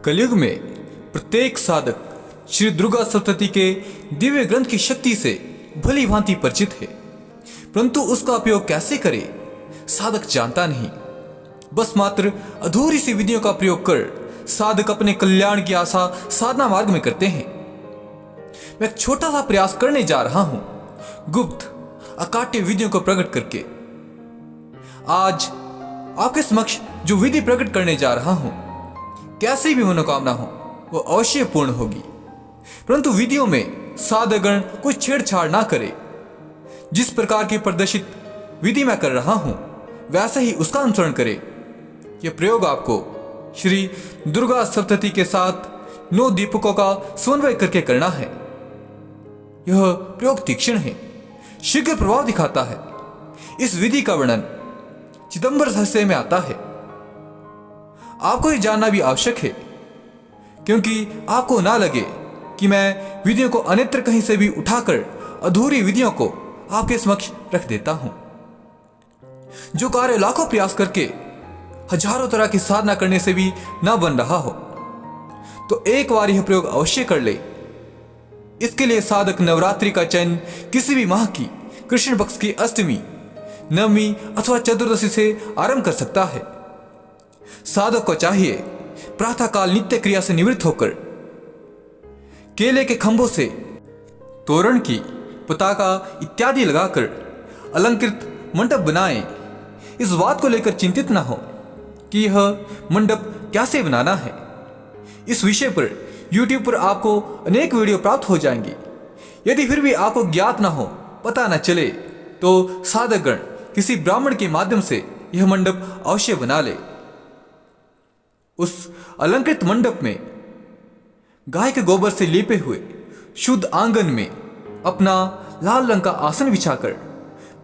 कलयुग में प्रत्येक साधक श्री दुर्गा सप्तती के दिव्य ग्रंथ की शक्ति से भली भांति परिचित है, परंतु उसका उपयोग कैसे करे साधक जानता नहीं। बस मात्र अधूरी सी विधियों का प्रयोग कर साधक अपने कल्याण की आशा साधना मार्ग में करते हैं। मैं एक छोटा सा प्रयास करने जा रहा हूं, गुप्त अकाट्य विधियों को प्रकट करके। आज आपके समक्ष जो विधि प्रकट करने जा रहा हूं, कैसी भी मनोकामना हो वो अवश्य पूर्ण होगी, परंतु विधियों में साधकगण कोई छेड़छाड़ ना करे। जिस प्रकार की प्रदर्शित विधि मैं कर रहा हूं वैसे ही उसका अनुसरण करे। यह प्रयोग आपको श्री दुर्गा सप्तती के साथ 9 दीपकों का समन्वय करके करना है। यह प्रयोग तीक्ष्ण है, शीघ्र प्रभाव दिखाता है। इस विधि का वर्णन चिदंबर रहस्य में आता है। आपको यह जानना भी आवश्यक है, क्योंकि आपको ना लगे कि मैं विधियों को अन्यत्र कहीं से भी उठाकर अधूरी विधियों को आपके समक्ष रख देता हूं। जो कार्य लाखों प्रयास करके हजारों तरह की साधना करने से भी ना बन रहा हो, तो एक बार यह प्रयोग अवश्य कर ले। इसके लिए साधक नवरात्रि का चयन किसी भी माह की कृष्ण पक्ष की अष्टमी, नवमी अथवा चतुर्दशी से आरंभ कर सकता है। साधक को चाहिए प्रातः काल नित्य क्रिया से निवृत्त होकर केले के खंभों से तोरण की पताका इत्यादि लगाकर अलंकृत मंडप बनाएं। इस बात को लेकर चिंतित न हो कि यह मंडप कैसे बनाना है। इस विषय पर YouTube पर आपको अनेक वीडियो प्राप्त हो जाएंगी। यदि फिर भी आपको ज्ञात न हो, पता न चले, तो साधकगण किसी ब्राह्मण के माध्यम से यह मंडप अवश्य बना ले। उस अलंकृत मंडप में गाय के गोबर से लेपे हुए शुद्ध आंगन में अपना लाल रंग का आसन बिछाकर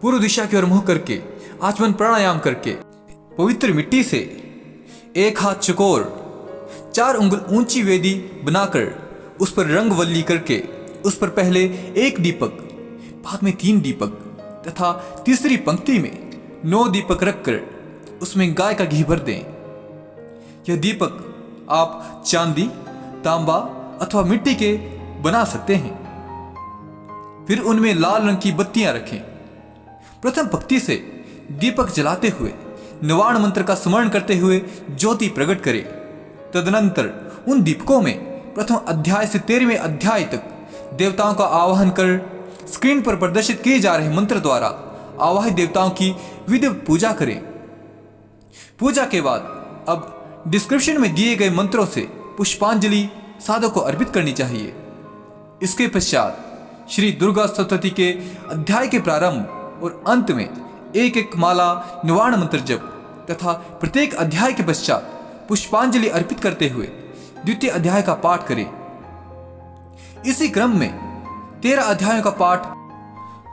पूर्व दिशा की ओर मुंह करके आचमन प्राणायाम करके पवित्र मिट्टी से 1 हाथ चकोर 4 उंगल ऊंची वेदी बनाकर उस पर रंगवल्ली करके उस पर पहले 1 दीपक, बाद में 3 दीपक तथा तीसरी पंक्ति में 9 दीपक रखकर उसमें गाय का घी भर दें। यह दीपक आप चांदी, तांबा अथवा मिट्टी के बना सकते हैं। फिर उनमें लाल रंग की बत्तियां रखें। प्रथम पंक्ति से दीपक जलाते हुए निवाण मंत्र का स्मरण करते हुए ज्योति प्रकट करें। तदनंतर उन दीपकों में प्रथम अध्याय से 13वें अध्याय तक देवताओं का आवाहन कर स्क्रीन पर प्रदर्शित किए जा रहे मंत्र द्वारा आवाहित देवताओं की विधिवत पूजा करें। पूजा के बाद अब डिस्क्रिप्शन में दिए गए मंत्रों से पुष्पांजलि साधक को अर्पित करनी चाहिए। इसके पश्चात श्री दुर्गा सप्तती के अध्याय के प्रारंभ और अंत में 1-1 माला निवाण मंत्र जप तथा प्रत्येक अध्याय के पश्चात पुष्पांजलि अर्पित करते हुए द्वितीय अध्याय का पाठ करें। इसी क्रम में 13 अध्यायों का पाठ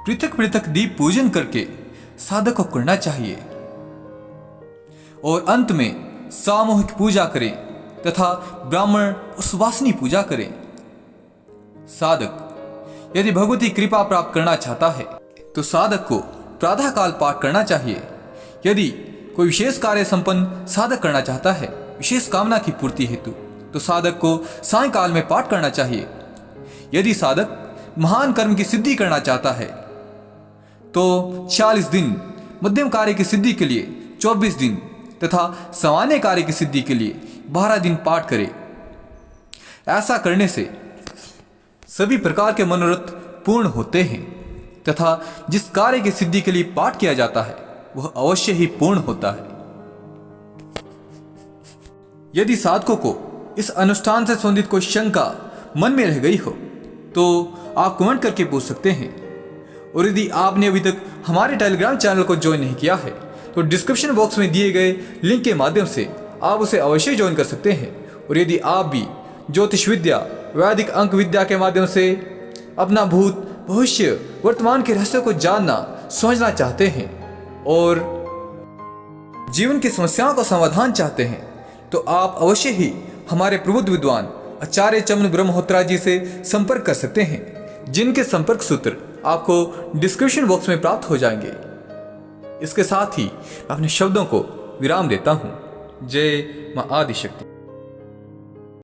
पृथक पृथक दीप पूजन करके साधक को करना चाहिए और अंत में सामूहिक पूजा करें तथा ब्राह्मण और सुवासिनी पूजा करें। साधक यदि भगवती कृपा प्राप्त करना चाहता है तो साधक को प्रातः काल पाठ करना चाहिए। यदि कोई विशेष कार्य संपन्न साधक करना चाहता है विशेष कामना की पूर्ति हेतु, तो साधक को सायंकाल में पाठ करना चाहिए। यदि साधक महान कर्म की सिद्धि करना चाहता है तो 40 दिन, मध्यम कार्य की सिद्धि के लिए 24 दिन तथा सामान्य कार्य की सिद्धि के लिए 12 दिन पाठ करे। ऐसा करने से सभी प्रकार के मनोरथ पूर्ण होते हैं तथा जिस कार्य की सिद्धि के लिए पाठ किया जाता है वह अवश्य ही पूर्ण होता है। यदि साधकों को इस अनुष्ठान से संबंधित कोई शंका मन में रह गई हो तो आप कमेंट करके पूछ सकते हैं। और यदि आपने अभी तक हमारे टेलीग्राम चैनल को ज्वाइन नहीं किया है तो डिस्क्रिप्शन बॉक्स में दिए गए लिंक के माध्यम से आप उसे अवश्य ज्वाइन कर सकते हैं। और यदि आप भी ज्योतिष विद्या, वैदिक अंक विद्या के माध्यम से अपना भूत, भविष्य, वर्तमान के रहस्यों को जानना, समझना चाहते हैं और जीवन की समस्याओं का समाधान चाहते हैं, तो आप अवश्य ही हमारे प्रबुद्ध विद्वान आचार्य चमन ब्रह्महोत्रा जी से संपर्क कर सकते हैं, जिनके संपर्क सूत्र आपको डिस्क्रिप्शन बॉक्स में प्राप्त हो जाएंगे। इसके साथ ही मैं अपने शब्दों को विराम देता हूं। जय मां आदिशक्ति।